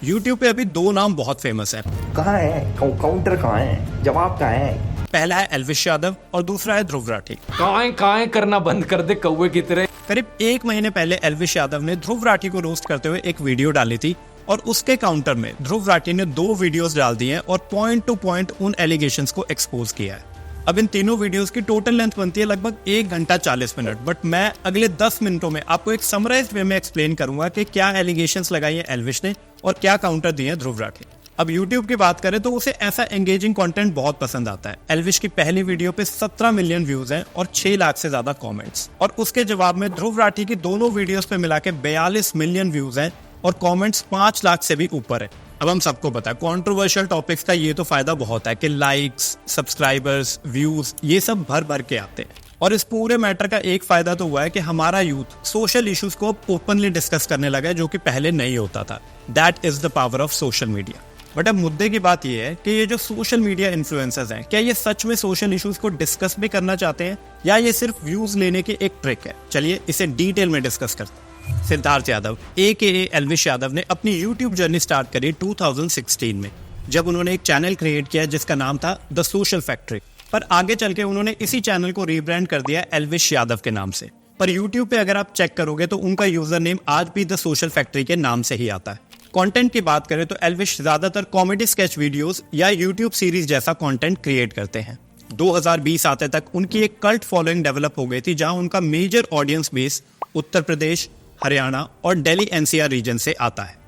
YouTube पे अभी दो नाम बहुत फेमस है। कहाँ है काउंटर, कहाँ है जवाब, कहाँ है? पहला है एल्विश यादव और दूसरा है ध्रुव राठी। काएं करना बंद कर दे कौवे की तरह। करीब एक महीने पहले एल्विश यादव ने ध्रुव राठी को रोस्ट करते हुए एक वीडियो डाली थी और उसके काउंटर में ध्रुव राठी ने 2 वीडियोस डाल दी हैं और पॉइंट टू पॉइंट उन एलिगेशंस को एक्सपोज किया है। अब इन तीनों वीडियोस की टोटल लेंथ बनती है लगभग 1 घंटा 40 मिनट, बट मैं अगले 10 मिनटों में आपको एक समराइज्ड वे में एक्सप्लेन करूंगा कि क्या एलिगेशंस लगाई है एल्विश ने और क्या काउंटर दिए हैं ध्रुव राठी। अब YouTube की बात करें तो उसे ऐसा एंगेजिंग कंटेंट बहुत पसंद आता है। एल्विश की पहली वीडियो पे 17 मिलियन व्यूज हैं और 6 लाख से ज्यादा कमेंट्स, और उसके जवाब में ध्रुव राठी की दोनों वीडियोस पे मिला के 42 मिलियन व्यूज हैं और कमेंट्स 5 लाख से भी ऊपर है। अब हम सबको पता है कंट्रोवर्शियल टॉपिक्स का ये तो फायदा बहुत है कि लाइक्स, सब्सक्राइबर्स, व्यूज ये सब भर भर के आते हैं, और इस पूरे मैटर का एक फायदा तो हुआ है कि हमारा यूथ सोशल इश्यूज को ओपनली डिस्कस करने लगा है, जो कि पहले नहीं होता था। That is the power of social media. But अब मुद्दे की बात यह है कि ये जो सोशल मीडिया इन्फ्लुएंसर्स हैं, क्या ये सच में सोशल इश्यूज को डिस्कस भी करना चाहते हैं या ये सिर्फ व्यूज लेने की एक ट्रिक है? चलिए इसे डिटेल में डिस्कस करते हैं। सिद्धार्थ यादव AKA एल्विश यादव ने अपनी YouTube जर्नी स्टार्ट करी 2016 में, जब उन्होंने एक चैनल क्रिएट किया जिसका नाम था द सोशल फैक्ट्री। पर आगे चल के उन्होंने इसी चैनल को रीब्रांड कर दिया एल्विश यादव के नाम से। पर YouTube पे अगर आप चेक करोगे तो उनका यूजर नेम आज भी द सोशल फैक्ट्री के नाम से ही आता है। कंटेंट की बात करें तो एल्विश ज्यादातर कॉमेडी स्केच वीडियोस या यूट्यूब सीरीज जैसा कंटेंट क्रिएट करते हैं। 2020 आते तक उनकी एक कल्ट फॉलोइंग डेवलप हो गई थी, जहां उनका major audience base Uttar Pradesh, Haryana और दिल्ली NCR रीजन से आता है।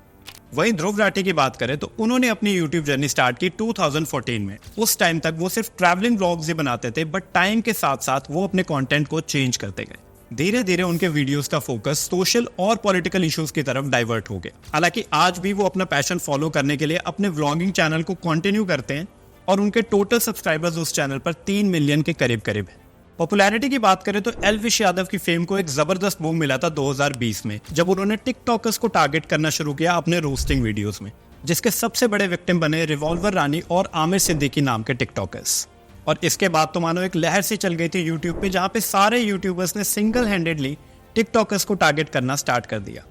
वहीं ध्रुव राठी की बात करें तो उन्होंने अपनी यूट्यूब जर्नी स्टार्ट की 2014 में। उस टाइम तक वो सिर्फ ट्रैवलिंग व्लॉग्स ही बनाते थे, बट टाइम के साथ साथ वो अपने कंटेंट को चेंज करते गए। धीरे धीरे उनके वीडियोस का फोकस सोशल और पॉलिटिकल इश्यूज की तरफ डाइवर्ट हो गया। हालांकि आज भी वो अपना पैशन फॉलो करने के लिए अपने व्लॉगिंग चैनल को कंटिन्यू करते हैं और उनके टोटल सब्सक्राइबर्स उस चैनल पर 3 मिलियन के करीब करीब है। पॉपुलैरिटी की बात करें तो एल्विश यादव की फेम को एक जबरदस्त बूम मिला था 2020 में, जब उन्होंने टिकटॉकर्स को टारगेट करना शुरू किया अपने रोस्टिंग वीडियोस में, जिसके सबसे बड़े विक्टिम बने रिवॉल्वर रानी और आमिर सिद्दीकी नाम के टिकटॉकर्स। और इसके बाद तो मानो एक लहर सी चल गई थी यूट्यूब पे, जहां पे सारे यूट्यूबर्स ने सिंगल हैंडेडली टिकटॉकर्स को टारगेट करना स्टार्ट कर दिया।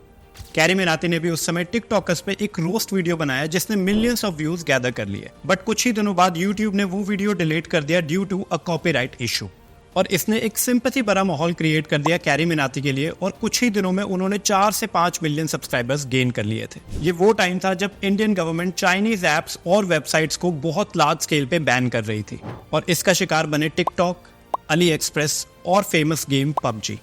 कैरी मिनाती ने भी उस समय टिकटॉकर्स पे एक रोस्ट वीडियो बनाया जिसने मिलियंस ऑफ व्यूज गैदर कर लिए, बट कुछ ही दिनों बाद यूट्यूब ने वो वीडियो डिलीट कर दिया due to a copyright issue, और इसने एक सिंपैथी भरा माहौल क्रिएट कर दिया कैरी मिनाती के लिए, और कुछ ही दिनों में उन्होंने 4 से 5 मिलियन सब्सक्राइबर्स गेन कर लिए थे। ये वो टाइम था जब इंडियन गवर्नमेंट चाइनीज एप्स और वेबसाइट्स को बहुत लार्ज स्केल पे बैन कर रही थी, और इसका शिकार बने टिकटॉक, अली एक्सप्रेस और फेमस गेम PUBG।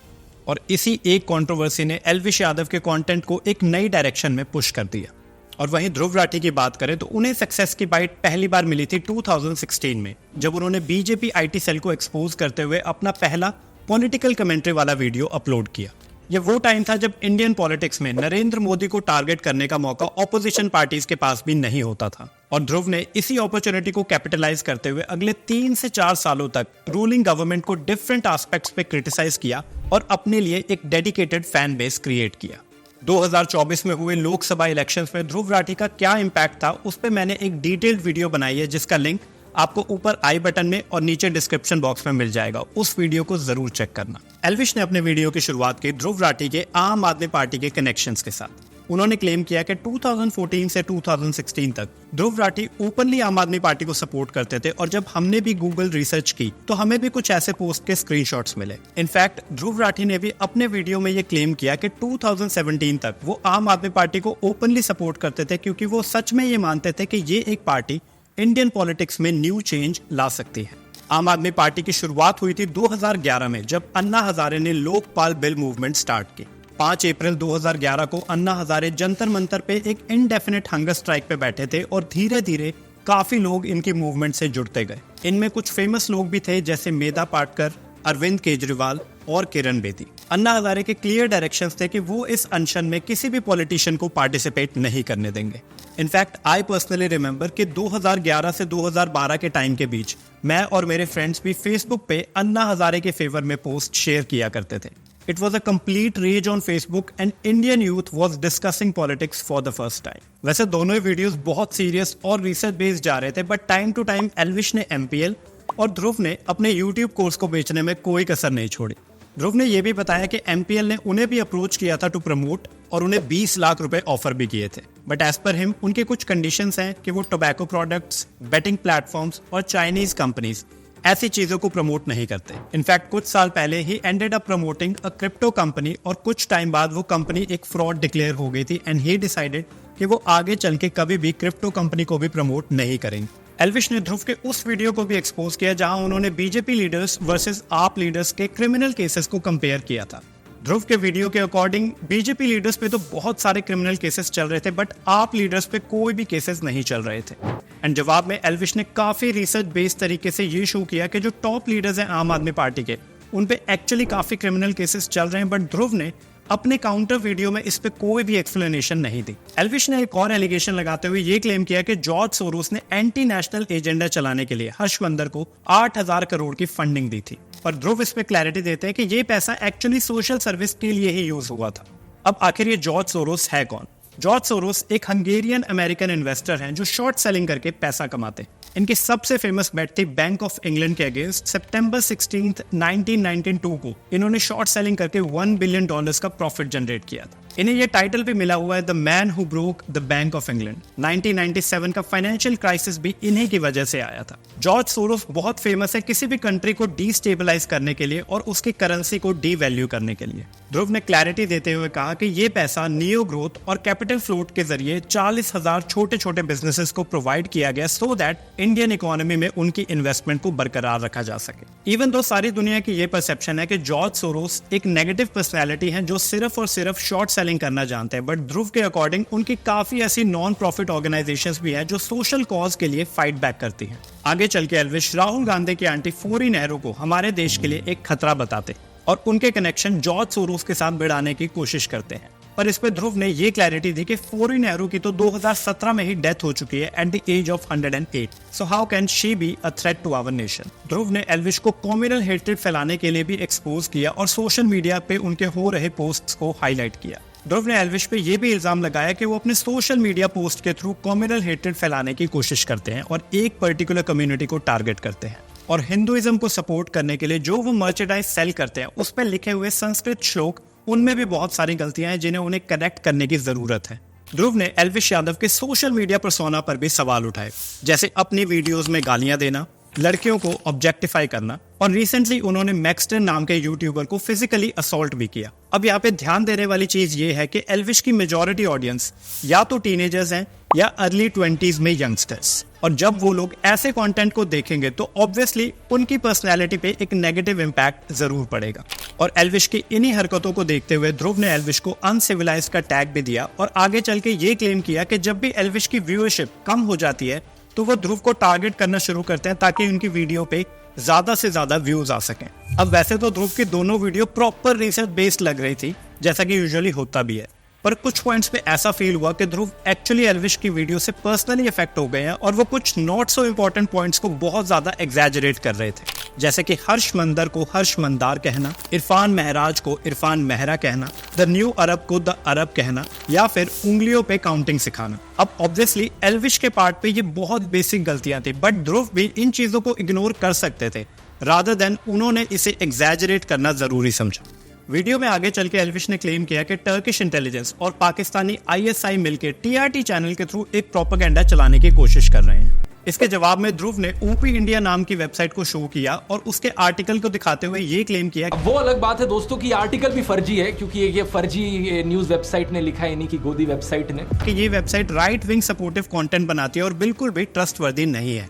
और इसी एक कंट्रोवर्सी ने एल्विश यादव के कंटेंट को एक नई डायरेक्शन में पुश कर दिया। और वहीं ध्रुव राठी की बात करें तो उन्हें सक्सेस की बाइट पहली बार मिली थी 2016 में, जब उन्होंने BJP IT सेल को एक्सपोज करते हुए अपना पहला पॉलिटिकल कमेंट्री वाला वीडियो अपलोड किया। यह वो टाइम था जब इंडियन पॉलिटिक्स में नरेंद्र मोदी को टारगेट करने का मौका ऑपोजिशन पार्टीज के पास भी नहीं होता था, और ध्रुव ने इसी अपॉर्चुनिटी को कैपिटलाइज करते हुए अगले 3 से 4 सालों तक रूलिंग गवर्नमेंट को डिफरेंट एस्पेक्ट्स पे क्रिटिसाइज किया और अपने लिए एक डेडिकेटेड फैन बेस क्रिएट किया। 2024 में हुए लोकसभा इलेक्शंस में ध्रुव राठी का क्या इम्पैक्ट था, उस पर मैंने एक डिटेल्ड वीडियो बनाई है, जिसका लिंक आपको ऊपर आई बटन में और नीचे डिस्क्रिप्शन बॉक्स में मिल जाएगा। उस वीडियो को जरूर चेक करना। एल्विश ने अपने वीडियो की शुरुआत की ध्रुव राठी के आम आदमी पार्टी के कनेक्शंस के साथ। उन्होंने क्लेम किया कि 2014 से 2016 तक ध्रुव राठी ओपनली आम आदमी पार्टी को सपोर्ट करते थे, और जब हमने भी गूगल रिसर्च की तो हमें भी कुछ ऐसे पोस्ट के स्क्रीनशॉट्स मिले। इनफैक्ट ध्रुव राठी ने भी अपने वीडियो में ये क्लेम किया कि 2017 तक वो आम आदमी पार्टी को ओपनली सपोर्ट करते थे, क्योंकि वो सच में ये मानते थे कि ये एक पार्टी इंडियन पॉलिटिक्स में न्यू चेंज ला सकती है। आम आदमी पार्टी की शुरुआत हुई थी 2011 में, जब अन्ना हजारे ने लोकपाल बिल मूवमेंट स्टार्ट की। 5 अप्रैल 2011 को अन्ना हजारे जंतर मंतर पे एक इनडेफिनेट हंगर स्ट्राइक पे बैठे थे, और धीरे धीरे काफी लोग इनकी मूवमेंट से जुड़ते गए। इनमें कुछ फेमस लोग भी थे, जैसे मेधा पाटकर, अरविंद केजरीवाल और किरण बेदी। अन्ना हजारे के क्लियर डायरेक्शंस थे कि वो इस अनशन में किसी भी पॉलिटिशियन को पार्टिसिपेट नहीं करने देंगे। इनफैक्ट आई पर्सनली रिमेंबर कि 2011 से 2012 के टाइम के बीच मैं और मेरे फ्रेंड्स भी फेसबुक पे अन्ना हजारे के फेवर में पोस्ट शेयर किया करते थे। It was a complete rage on Facebook and Indian youth was discussing politics for the first time. वैसे दोनों ही वीडियोस बहुत सीरियस और रिसर्च बेस्ड जा रहे थे, but time to time Elvish ने MPL और ध्रुव ने अपने YouTube कोर्स को बेचने में कोई कसर नहीं छोड़ी। ध्रुव ने यह भी बताया कि MPL ने उन्हें भी अप्रोच किया था टू प्रमोट और उन्हें 20 लाख रुपए ऑफर भी किए थे, बट एज पर हिम उनके कुछ कंडीशंस हैं कि वो टोबैको प्रोडक्ट्स, बेटिंग प्लेटफॉर्म्स और चाइनीज कंपनीज ऐसी चीजों को प्रमोट नहीं करते। इनफैक्ट कुछ साल पहले ही ended up promoting a crypto company और कुछ टाइम बाद वो कंपनी एक फ्रॉड डिक्लेयर हो गई थी एंड ही डिसाइडेड कि वो आगे चल के कभी भी क्रिप्टो कंपनी को भी प्रमोट नहीं करेंगे। एल्विश ने ध्रुव के उस वीडियो को भी एक्सपोज किया जहां उन्होंने बीजेपी लीडर्स वर्सेस आप लीडर्स के क्रिमिनल केसेस को कंपेयर किया था। ध्रुव के वीडियो के अकॉर्डिंग बीजेपी लीडर्स पे तो बहुत सारे क्रिमिनल केसेस चल रहे थे, बट आप लीडर्स पे कोई भी केसेस नहीं चल रहे थे। एंड जवाब में एल्विश ने काफी रिसर्च बेस्ड तरीके से ये शो किया कि जो टॉप लीडर्स हैं आम आदमी पार्टी के, उन पे एक्चुअली काफी क्रिमिनल केसेस चल रहे हैं, बट ध्रुव ने अपने काउंटर वीडियो में इस पे कोई भी एक्सप्लेनेशन नहीं दी। एल्विश ने एक और एलिगेशन लगाते हुए ये क्लेम किया कि जॉर्ज सोरोस ने एंटी नेशनल एजेंडा चलाने के लिए हर्षवर्धन को 8,000 करोड़ की फंडिंग दी थी, पर ध्रुव इस पे क्लैरिटी देते हैं कि ये पैसा एक्चुअली सोशल सर्विस के लिए ही यूज हुआ था। अब आखिर ये जॉर्ज सोरोस है कौन? जॉर्ज सोरोस एक हंगेरियन अमेरिकन इन्वेस्टर हैं जो शॉर्ट सेलिंग करके पैसा कमाते हैं। इनकी सबसे फेमस बेट थी बैंक ऑफ इंग्लैंड के अगेंस्ट। सितंबर 16, 1992 को इन्होंने शॉर्ट सेलिंग करके $1 बिलियन का प्रॉफिट जनरेट किया था। इन्हें यह टाइटल भी मिला हुआ है the man who broke the bank of England. 1997 का फाइनेंशियल क्राइसिस भी इन्हीं की वजह से आया था। जॉर्ज सोरोस बहुत फेमस है किसी भी कंट्री को डिस्टेबलाइज करने के लिए और उसकी करेंसी को डीवैल्यू करने के लिए। ध्रुव ने क्लैरिटी देते हुए कहा कि ये पैसा नियो ग्रोथ और कैपिटल फ्लोट के जरिए 40,000 छोटे छोटे बिजनेसेस को प्रोवाइड किया गया सो दैट इंडियन इकोनॉमी में उनकी इन्वेस्टमेंट को बरकरार रखा जा सके। इवन दो सारी दुनिया की ये परसेप्शन है कि जॉर्ज सोरोस एक नेगेटिव पर्सनैलिटी है जो सिर्फ और सिर्फ शॉर्ट सेलिंग करना जानते हैं, बट ध्रुव के अकॉर्डिंग उनकी काफी ऐसी नॉन प्रॉफिट ऑर्गेनाइजेशंस भी हैं जो सोशल कॉज के लिए फाइट बैक करती हैं। आगे चल के एल्विश राहुल गांधी की आंटी फोरी नेहरू को हमारे देश के लिए एक खतरा बताते और उनके कनेक्शन जॉर्ज सोरोस के साथ भिड़ाने की कोशिश करते हैं, पर इस पे ध्रुव ने ये क्लैरिटी दी कि फोरी नेहरू की तो 2017 में ही डेथ हो चुकी है at the age of 108, so how can she be a threat to our nation. Dhruv ने एल्विश को कम्युनल हेट्रेड फैलाने के लिए भी एक्सपोज किया और सोशल मीडिया पे उनके हो रहे पोस्ट्स को हाईलाइट किया। ध्रुव ने एल्विश पे ये भी इल्जाम लगाया कि वो अपने सोशल मीडिया पोस्ट के थ्रू कम्युनल हेट्रेड फैलाने की कोशिश करते हैं और एक पर्टिकुलर कम्युनिटी को टारगेट करते हैं, और हिंदुइज्म को सपोर्ट करने के लिए जो वो मर्चेंडाइज सेल करते हैं उस पर लिखे हुए संस्कृत श्लोक, उनमें भी बहुत सारी गलतियां हैं जिन्हें उन्हें करेक्ट करने की जरूरत है। ध्रुव ने एल्विश यादव के सोशल मीडिया पर्सोना पर भी सवाल उठाए, जैसे अपनी वीडियोस में गालियां देना, लड़कियों को ऑब्जेक्टिफाई करना, और रिसेंटली उन्होंने मैक्सटन नाम के यूट्यूबर को फिजिकली असॉल्ट भी किया। अब यहाँ पे ध्यान देने वाली चीज ये है कि एल्विश की मेजॉरिटी ऑडियंस या तो टीनेजर्स हैं या अर्ली 20s में यंगस्टर्स, और जब वो लोग ऐसे कंटेंट को देखेंगे तो ऑब्वियसली उनकी पर्सनैलिटी पे एक नेगेटिव इम्पैक्ट जरूर पड़ेगा। और एल्विश की इन्हीं हरकतों को देखते हुए ध्रुव ने एल्विश को अनसिविलाइज का टैग भी दिया और आगे चल के ये क्लेम किया कि जब भी एल्विश की व्यूअरशिप कम हो जाती है तो वो ध्रुव को टारगेट करना शुरू करते हैं ताकि उनकी वीडियो पे ज्यादा से ज्यादा व्यूज आ सकें। अब वैसे तो ध्रुव की दोनों वीडियो प्रॉपर रिसर्च बेस्ड लग रही थी, जैसा कि यूजुअली होता भी है, पर कुछ पॉइंट्स पे ऐसा फील हुआ कि ध्रुव एक्चुअली एल्विश की वीडियो से पर्सनली इफेक्ट हो गए हैं और वो कुछ नॉट सो इम्पोर्टेंट पॉइंट्स को बहुत ज्यादा एग्जैजरेट कर रहे थे, जैसे कि हर्ष मंदर को हर्ष मंदार कहना, इरफान महराज को इरफान मेहरा कहना, द न्यू अरब को द अरब कहना, या फिर उंगलियों पे काउंटिंग सिखाना। अब ऑब्वियसली एल्विश के पार्ट पे ये बहुत बेसिक गलतियां थी, बट ध्रुव भी इन चीजों को इग्नोर कर सकते थे, रादर देन उन्होंने इसे एग्जैजरेट करना जरूरी समझा। वीडियो में आगे चल के एल्विश ने क्लेम किया कि टर्किश इंटेलिजेंस और पाकिस्तानी ISI मिलकर TRT चैनल के थ्रू एक प्रोपेगेंडा चलाने की कोशिश कर रहे हैं। इसके जवाब में ध्रुव ने ओपी इंडिया नाम की वेबसाइट को शो किया और उसके आर्टिकल को दिखाते हुए ये क्लेम किया। वो अलग बात है दोस्तों कि आर्टिकल भी फर्जी है, क्योंकि ये फर्जी न्यूज वेबसाइट ने लिखा है, इन्हीं की गोदी वेबसाइट ने, कि ये website right wing supportive content बनाती है और बिल्कुल भी ट्रस्टवर्दी नहीं है।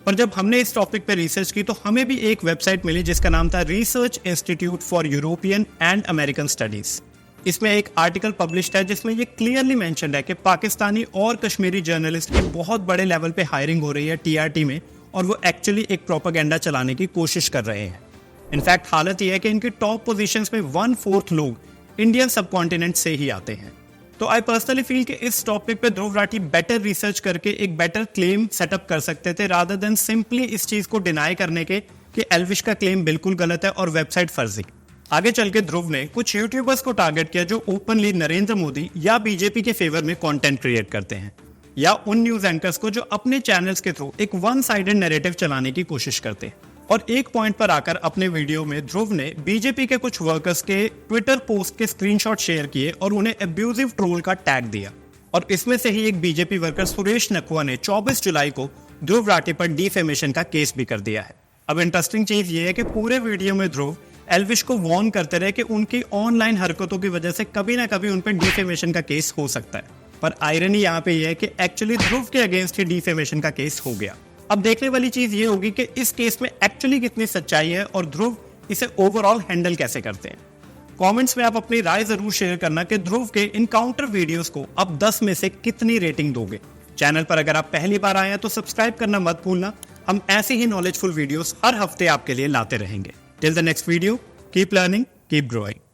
पर जब हमने इस टॉपिक पे रिसर्च की तो हमें भी एक वेबसाइट मिली जिसका नाम था research institute for European and American studies. इसमें एक आर्टिकल पब्लिश्ड है जिसमें ये क्लियरली मेंशन्ड है कि पाकिस्तानी और कश्मीरी जर्नलिस्ट की बहुत बड़े लेवल पे हायरिंग हो रही है TRT में, और वो एक्चुअली एक प्रोपेगेंडा चलाने की कोशिश कर रहे हैं। इनफैक्ट हालत यह है कि इनकी टॉप पोजीशंस में 1/4 लोग इंडियन सबकॉन्टिनेंट से ही आते हैं। तो आई पर्सनली फील कि इस टॉपिक पे ध्रुव राठी बेटर रिसर्च करके एक बेटर क्लेम सेटअप कर सकते थे, रादर देन सिंपली इस चीज को डिनाई करने के कि एल्विश का क्लेम बिल्कुल गलत है और वेबसाइट फर्जी। आगे चल के ध्रुव ने कुछ यूट्यूबर्स को टारगेट किया जो ओपनली नरेंद्र मोदी या बीजेपी के फेवर में कंटेंट क्रिएट करते हैं, या उन न्यूज एंकर्स को जो अपने चैनल्स के थ्रू एक वन साइडेड नैरेटिव चलाने की कोशिश करते हैं। और एक पॉइंट पर आकर अपने वीडियो में ध्रुव ने बीजेपी के कुछ वर्कर्स के ट्विटर पोस्ट के स्क्रीनशॉट शेयर किए और उन्हें एब्यूजिव ट्रोल का टैग दिया। और इसमें से ही एक बीजेपी वर्कर सुरेश नकवा ने 24 जुलाई को ध्रुव राठी पर डिफेमेशन का केस भी कर दिया है। अब इंटरेस्टिंग चीज ये है कि पूरे वीडियो में ध्रुव एल्विश को वार्न करते रहे कि उनकी ऑनलाइन हरकतों की वजह से कभी ना कभी उन पर डिफेमेशन का केस हो सकता है। पर आयरनी यहाँ पे यह है कि एक्चुअली ध्रुव के अगेंस्ट ही डिफेमेशन का केस हो गया। अब देखने वाली चीज ये होगी कि इस केस में एक्चुअली कितनी सच्चाई है और ध्रुव इसे ओवरऑल हैंडल कैसे करते हैं। कमेंट्स में आप अपनी राय जरूर शेयर करना कि ध्रुव के इन काउंटर वीडियोस को आप 10 में से कितनी रेटिंग दोगे। चैनल पर अगर आप पहली बार आए हैं तो सब्सक्राइब करना मत भूलना। हम ऐसे ही नॉलेजफुल वीडियोस हर हफ्ते आपके लिए लाते रहेंगे। Till the next video, keep learning, keep growing.